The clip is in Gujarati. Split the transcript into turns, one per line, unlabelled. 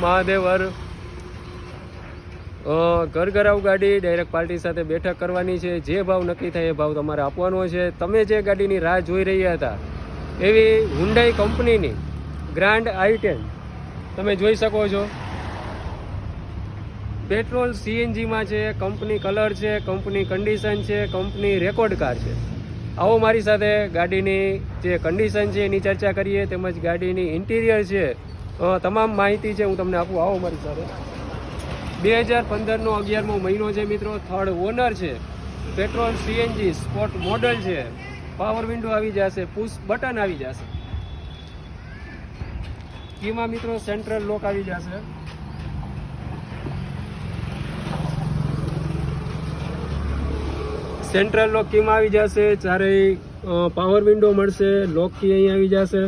મહાદેવર ઘરઘરાવ ગાડી ડાયરેક્ટ પાર્ટી સાથે બેઠક કરવાની છે. જે ભાવ નક્કી થાય એ ભાવ તમારે આપવાનો છે. તમે જે ગાડીની રાહ જોઈ રહ્યા હતા એવી હુન્ડાઈ કંપનીની ગ્રાન્ડ i10 તમે જોઈ શકો છો. પેટ્રોલ સીએનજીમાં છે, કંપની કલર છે, કંપની કન્ડિશન છે, કંપની રેકોર્ડ કાર છે. આવો મારી સાથે ગાડીની જે કન્ડિશન છે એની ચર્ચા કરીએ, તેમજ ગાડીની ઇન્ટિરિયર છે તમામ માહિતી છે હું તમને આપું. આવો મારી સાથે. 2015નો 11મો મહિનો છે મિત્રો. થર્ડ ઓનર છે. પેટ્રોલ સીએનજી સ્પોર્ટ મોડલ છે. પાવર વિન્ડો આવી જશે, પુશ બટન આવી જશે. કીમાં મિત્રો સેન્ટ્રલ લોક આવી જશે. સેન્ટ્રલ લોક કીમાં આવી જશે. ચારેય પાવર વિન્ડો મળશે. લોક કી અહીં આવી જશે.